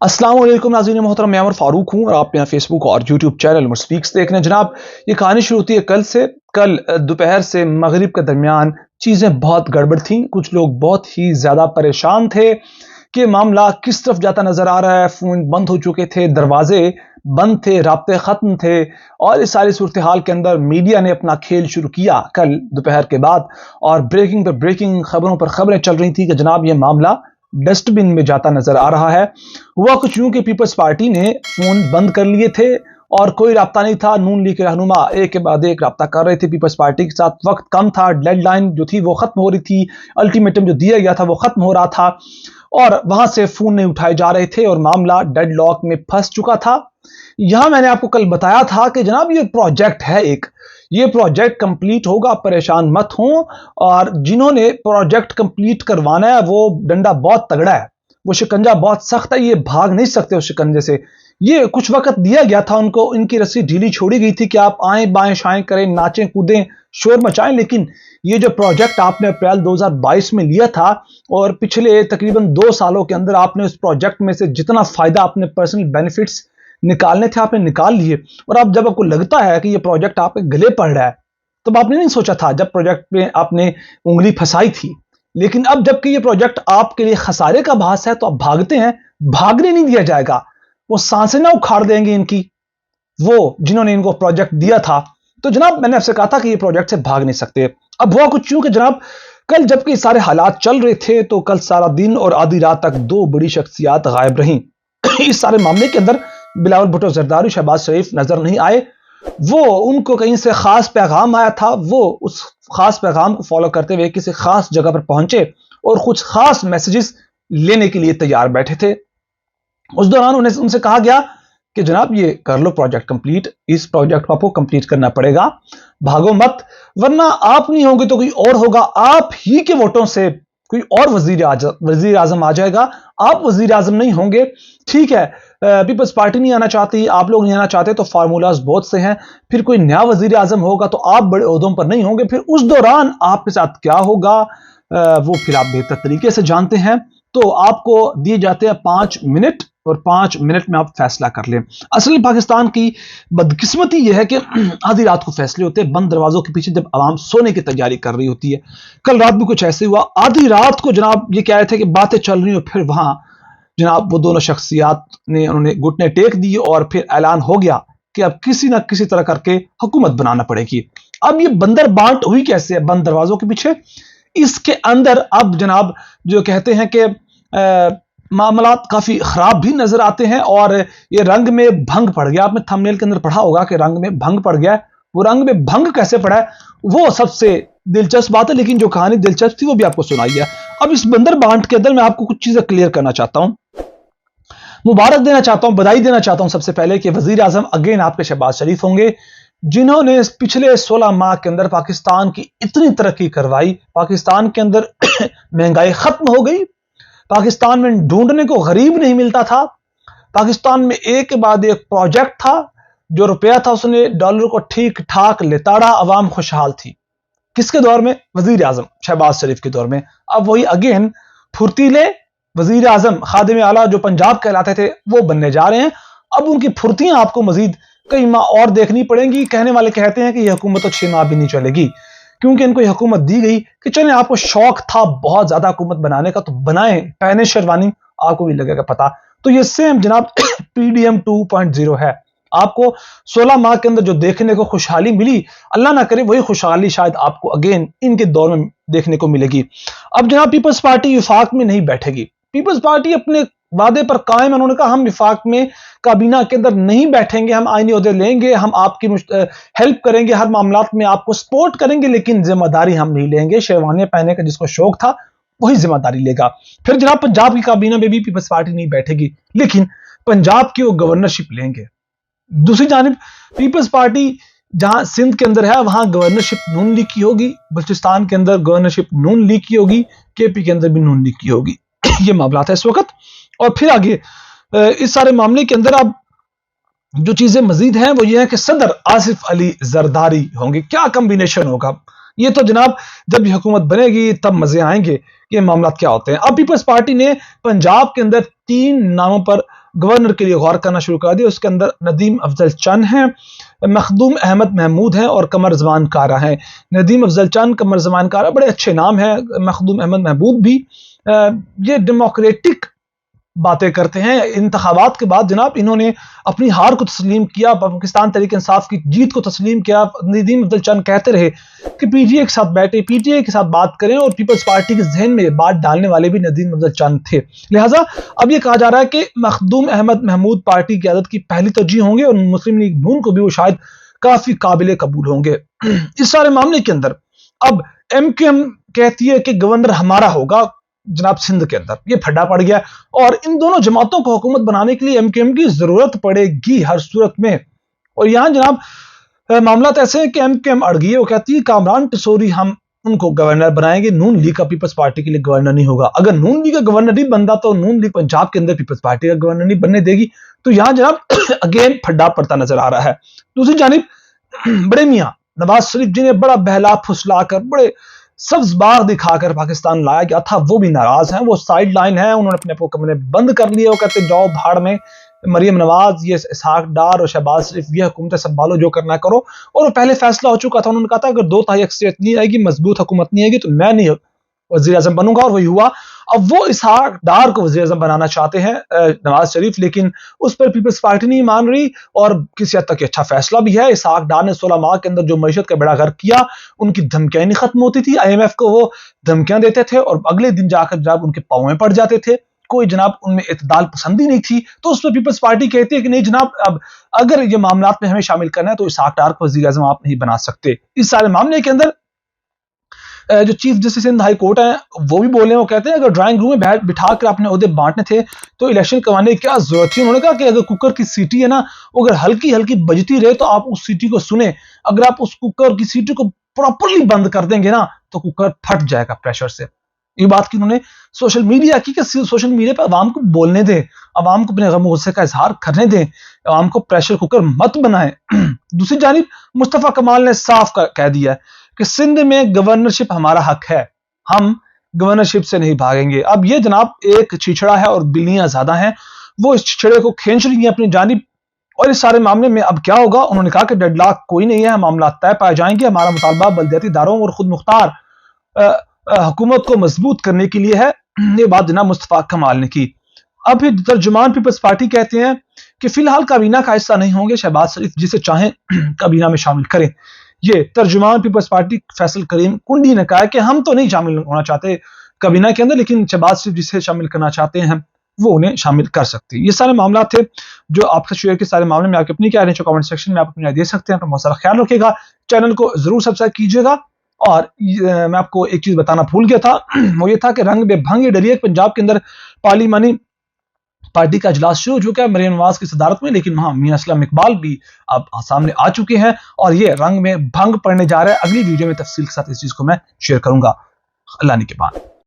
अस्सलाम वालेकुम नाज़रीन मोहतरम, मैं उमर फारूक हूँ और आप यहाँ फेसबुक और यूट्यूब चैनल उमर स्पीक्स देख रहे हैं। जनाब, ये कहानी शुरू होती है कल से। कल दोपहर से मगरिब के दरमियान चीज़ें बहुत गड़बड़ थीं। कुछ लोग बहुत ही ज़्यादा परेशान थे कि मामला किस तरफ जाता नज़र आ रहा है। फ़ोन बंद हो चुके थे, दरवाजे बंद थे, राब्ते ख़त्म थे और इस सारी सूरत हाल के अंदर मीडिया ने अपना खेल शुरू किया कल दोपहर के बाद और ब्रेकिंग पर ब्रेकिंग, खबरों पर खबरें चल रही थी कि जनाब ये मामला डस्टबिन में जाता नजर आ रहा है। हुआ कुछ यूं कि पीपल्स पार्टी ने फोन बंद कर लिए थे और कोई राब्ता नहीं था। नून लीग के रहनुमा एक के बाद एक राब्ता कर रहे थे पीपल्स पार्टी के साथ। वक्त कम था, डेडलाइन जो थी वो खत्म हो रही थी, अल्टीमेटम जो दिया गया था वो खत्म हो रहा था और वहां से फोन नहीं उठाए जा रहे थे और मामला डेडलॉक में फंस चुका था। यहां मैंने आपको कल बताया था कि जनाब ये प्रोजेक्ट है, ये प्रोजेक्ट कंप्लीट होगा, परेशान मत हो। और जिन्होंने प्रोजेक्ट कंप्लीट करवाना है वो डंडा बहुत तगड़ा है, वो शिकंजा बहुत सख्त है, ये भाग नहीं सकते उस शिकंजे से। ये कुछ वक्त दिया गया था उनको, इनकी रस्सी ढीली छोड़ी गई थी कि आप आएं बाएं शाएं करें, नाचें कूदें, शोर मचाएं। लेकिन ये जो प्रोजेक्ट आपने अप्रैल 2022 में लिया था और पिछले तकरीबन 2 सालों के अंदर आपने उस प्रोजेक्ट में से जितना फायदा अपने पर्सनल बेनिफिट्स निकालने थे आपने निकाल लिए। और अब जब आपको लगता है कि ये प्रोजेक्ट आपके गले पड़ रहा है, तब आपने नहीं सोचा था जब प्रोजेक्ट में आपने उंगली फंसाई थी। लेकिन अब जबकि ये प्रोजेक्ट आपके लिए खसारे का भास है तो आप भागते हैं। भागने नहीं दिया जाएगा, वो सांसें ना उखाड़ देंगे इनकी, वो जिन्होंने इनको प्रोजेक्ट दिया था। तो जनाब, मैंने आपसे कहा था कि ये प्रोजेक्ट से भाग नहीं सकते। अब हुआ कुछ यूं कि जनाब, कल जबकि सारे हालात चल रहे थे तो कल सारा दिन और आधी रात तक 2 बड़ी शख्सियात गायब रहीं। इस सारे मामले के अंदर बिलावल भुट्टो जरदारी, शहबाज शरीफ नजर नहीं आए। वो उनको कहीं से खास पैगाम आया था, वो उस खास पैगाम को फॉलो करते हुए किसी खास जगह पर पहुंचे और कुछ खास मैसेजेस लेने के लिए तैयार बैठे थे। उस दौरान उन्हें उनसे कहा गया कि जनाब ये कर लो प्रोजेक्ट कंप्लीट, इस प्रोजेक्ट को आपको कंप्लीट करना पड़ेगा, भागो मत, वरना आप नहीं होंगे तो कोई और होगा। आप ही के वोटों से कोई और वजीर आजम आ जाएगा, आप वजीर आजम नहीं होंगे। ठीक है, पीपल्स पार्टी नहीं आना चाहती, आप लोग नहीं आना चाहते तो फार्मूलाज बहुत से हैं। फिर कोई नया वजीर आजम होगा तो आप बड़े ओहदों पर नहीं होंगे। फिर उस दौरान आपके साथ क्या होगा वो फिर आप बेहतर तरीके से जानते हैं। तो आपको दिए जाते हैं 5 मिनट और 5 मिनट में आप फैसला कर लें। असल पाकिस्तान की बदकिस्मती यह है कि आधी रात को फैसले होते हैं बंद दरवाजों के पीछे, जब आवाम सोने की तैयारी कर रही होती है। कल रात भी कुछ ऐसे हुआ। आधी रात को जनाब ये कह रहे थे कि बातें चल रही हो, फिर वहां जनाब वो दोनों शख्सियात ने उन्होंने घुटने टेक दिए और फिर ऐलान हो गया कि अब किसी ना किसी तरह करके हुकूमत बनाना पड़ेगी। अब ये बंदर बांट हुई कैसे है बंद दरवाजों के पीछे? इसके अंदर अब जनाब जो कहते हैं कि मामलात काफी खराब भी नजर आते हैं और ये रंग में भंग पड़ गया। आपने थंबनेल के अंदर पढ़ा होगा कि रंग में भंग पड़ गया है। वो रंग में भंग कैसे पड़ा है वो सबसे दिलचस्प बात है, लेकिन जो कहानी दिलचस्प थी वो भी आपको सुनाई है। अब इस बंदर बांट के अंदर मैं आपको कुछ चीजें क्लियर करना चाहता हूं, मुबारक देना चाहता हूं, बधाई देना चाहता हूं सबसे पहले कि वजीर आजम अगेन आपके शहबाज शरीफ होंगे, जिन्होंने पिछले 16 माह के अंदर पाकिस्तान की इतनी तरक्की करवाई। पाकिस्तान के अंदर महंगाई खत्म हो गई, पाकिस्तान में ढूंढने को गरीब नहीं मिलता था, पाकिस्तान में एक के बाद एक प्रोजेक्ट था, जो रुपया था उसने डॉलर को ठीक ठाक लेताड़ा, अवाम खुशहाल थी। किसके दौर में? वजीर आजम शहबाज शरीफ के दौर में। अब वही अगेन फुर्तीले वजीर आजम खादिम आला जो पंजाब कहलाते थे वो बनने जा रहे हैं। अब उनकी फुर्तियां आपको मजीद कई माह और देखनी पड़ेंगी। कहने वाले कहते हैं कि यह हुकूमत तो 6 माह भी नहीं चलेगी, क्योंकि इनको यह हुकूमत दी गई कि चलें आपको शौक था बहुत ज्यादा हुकूमत बनाने का तो बनाएं, पहने शेरवानी, आपको भी लगेगा पता। तो ये सेम जनाब पीडीएम 2.0 है। आपको 16 माह के अंदर जो देखने को खुशहाली मिली, अल्लाह ना करे वही खुशहाली शायद आपको अगेन इनके दौर में देखने को मिलेगी। अब जनाब पीपल्स पार्टी विफाक में नहीं बैठेगी। पीपल्स पार्टी अपने वादे पर कायम है। उन्होंने कहा हम विफाक में काबीना के अंदर नहीं बैठेंगे, हम आईनी ओहदे लेंगे, हम आपकी हेल्प करेंगे, हर मामलात में आपको सपोर्ट करेंगे, लेकिन जिम्मेदारी हम नहीं लेंगे। शेरवानियां पहनने का जिसको शौक था वही जिम्मेदारी लेगा। फिर जनाब पंजाब की काबीना में भी पीपल्स पार्टी नहीं बैठेगी, लेकिन पंजाब की वो गवर्नरशिप लेंगे। दूसरी जानिब पीपल्स पार्टी जहां सिंध के अंदर है वहां गवर्नरशिप नून लीग की होगी, बलूचिस्तान के अंदर गवर्नरशिप नून लीग की होगी, केपी के अंदर भी नून लीग की होगी। ये मामला है इस वक्त। और फिर आगे इस सारे मामले के अंदर अब जो चीजें मजीद हैं वो ये है कि सदर आसिफ अली जरदारी होंगे। क्या कॉम्बिनेशन होगा ये तो जनाब जब ये हुकूमत बनेगी तब मजे आएंगे कि ये मामला क्या होते हैं। अब पीपल्स पार्टी ने पंजाब के अंदर 3 नामों पर گورنر کے لیے غور کرنا شروع کر دیا. اس کے اندر ندیم افضل چند ہیں, مخدوم احمد محمود ہیں اور قمر زمان کارا ہیں. ندیم افضل چند, قمر زمان کارا بڑے اچھے نام ہیں, مخدوم احمد محمود بھی. یہ ڈیموکریٹک باتیں کرتے ہیں. انتخابات کے بعد جناب انہوں نے اپنی ہار کو تسلیم کیا, پاکستان تحریک انصاف کی جیت کو تسلیم کیا. ندیم افضل چند کہتے رہے کہ پی ٹی اے کے ساتھ بیٹھے, پی ٹی اے کے ساتھ بات کریں, اور پیپلز پارٹی کے ذہن میں بات ڈالنے والے بھی ندیم افضل چند تھے. لہٰذا اب یہ کہا جا رہا ہے کہ مخدوم احمد محمود پارٹی کی قیادت کی پہلی ترجیح ہوں گے, اور مسلم لیگ نون کو بھی وہ شاید کافی قابل قبول ہوں گے. اس سارے معاملے کے اندر اب ایم کیو ایم کہتی ہے کہ گورنر ہمارا ہوگا جناب سندھ کے اندر. یہ پھڈا پڑ گیا, اور ان دونوں جماعتوں کو حکومت بنانے کے لیے ایم کیو ایم کی ضرورت پڑے گی ہر صورت میں. اور یہاں جناب معاملات ایسے ہیں کہ ایم کیو ایم اڑ گئی ہے. وہ کہتی ہے کامران ٹسوری ہم ان کو گورنر بنائیں گے, نون لیگ کا پیپلز پارٹی کے لیے گورنر نہیں ہوگا. اگر نون لیگ کا گورنر نہیں بنتا تو نون لیگ پنجاب کے اندر پیپلز پارٹی کا گورنر نہیں بننے دے گی. تو یہاں جناب اگین پھڈا پڑتا نظر آ رہا ہے. دوسری جانب بڑے میاں نواز شریف جنہیں بڑا بہلا پھسلا کر, بڑے سبز باغ دکھا کر پاکستان لایا گیا تھا, وہ بھی ناراض ہیں. وہ سائیڈ لائن ہیں, انہوں نے اپنے کو کمرے بند کر لیے. وہ کہتے جاؤ بھاڑ میں, مریم نواز, یہ اسحاق ڈار اور شہباز شریف, یہ حکومت سنبھالو, جو کرنا کرو. اور وہ پہلے فیصلہ ہو چکا تھا. انہوں نے کہا تھا اگر 2/3 اکثریت نہیں آئے گی, مضبوط حکومت نہیں آئے گی, تو میں نہیں وزیر اعظم بنوں گا. اور وہی ہوا. اب وہ اسحاق ڈار کو وزیر اعظم بنانا چاہتے ہیں نواز شریف, لیکن اس پر پیپلز پارٹی نہیں مان رہی. اور کسی حد تک اچھا فیصلہ بھی ہے. اسحاق ڈار نے 16 ماہ کے اندر جو معیشت کا بیڑا غرق کیا, ان کی دھمکیاں نہیں ختم ہوتی تھی. آئی ایم ایف کو وہ دھمکیاں دیتے تھے اور اگلے دن جا کر جناب ان کے پاؤں میں پڑ جاتے تھے. کوئی جناب ان میں اعتدال پسندی نہیں تھی. تو اس پر پیپلز پارٹی کہتی ہے کہ نہیں جناب, اب اگر یہ معاملات میں ہمیں شامل کرنا ہے تو اسحاق ڈار کو وزیر اعظم آپ نہیں بنا سکتے. اس سارے معاملے کے اندر جو chief justice Sindh high court ہیں وہ بھی بولے ہیں. وہ کہتے ہیں اگر ڈرائنگ روم میں بٹھا کر اپنے عہدے بانٹنے تھے تو الیکشن کروانے کی کیا ضرورت تھی. انہوں نے کہا کہ اگر کوکر کی سیٹی ہے نا, اگر ہلکی ہلکی بجتی رہے تو آپ اس سیٹی کو سنیں. اگر آپ اس کوکر کی سیٹی کو پراپرلی بند کر دیں گے نا, تو کوکر پھٹ جائے گا پریشر سے. یہ بات کی انہوں نے سوشل میڈیا کی, کہ سوشل میڈیا پہ عوام کو بولنے دیں, عوام کو اپنے غم و غصے کا اظہار کرنے دیں, عوام کو پریشر کوکر مت بنائیں. دوسری جانب مصطفیٰ کمال نے صاف کہہ دیا ہے کہ سندھ میں گورنرشپ ہمارا حق ہے, ہم گورنرشپ سے نہیں بھاگیں گے. اب یہ جناب ایک چھچڑا ہے اور بلیاں زیادہ ہیں, وہ اس چھچڑے کو کھینچ رہی ہیں اپنی جانب. اور اس سارے معاملے میں اب کیا ہوگا, انہوں نے کہا کہ ڈیڈ لاک کوئی نہیں ہے, معاملات طے پائے جائیں گے. ہمارا مطالبہ بلدیاتی اداروں اور خود مختار حکومت کو مضبوط کرنے کے لیے ہے. یہ بات جناب مصطفیٰ کمال نے کی. اب یہ ترجمان پیپلز پارٹی کہتے ہیں کہ فی الحال کابینہ کا حصہ نہیں ہوں گے. شہباز شریف جسے چاہیں کابینہ میں شامل کریں. یہ ترجمان پیپلز پارٹی فیصل کریم کنڈی نے کہا ہے کہ ہم تو نہیں شامل ہونا چاہتے کابینہ کے اندر, لیکن شہباز شریف جسے شامل کرنا چاہتے ہیں وہ انہیں شامل کر سکتے ہیں. یہ سارے معاملات تھے جو آپ سے شیئر کے. سارے معاملے میں آپ کی اپنی کیا رہے ہیں, کامنٹ سیکشن میں آپ اپنی رائے دے سکتے ہیں. اپنا بہت سارا خیال رکھیے گا, چینل کو ضرور سبسکرائب کیجیے گا. اور میں آپ کو ایک چیز بتانا بھول گیا تھا, وہ یہ تھا کہ رنگ بے بھنگ یہ ڈری ہے پنجاب کے اندر پارلیمانی پارٹی کا اجلاس شروع ہو چکا ہے مریم نواز کی صدارت میں, لیکن وہاں میاں اسلم اقبال بھی اب سامنے آ چکے ہیں اور یہ رنگ میں بھنگ پڑنے جا رہا ہے. اگلی ویڈیو میں تفصیل کے ساتھ اس چیز کو میں شیئر کروں گا. اللہ نے کے بعد.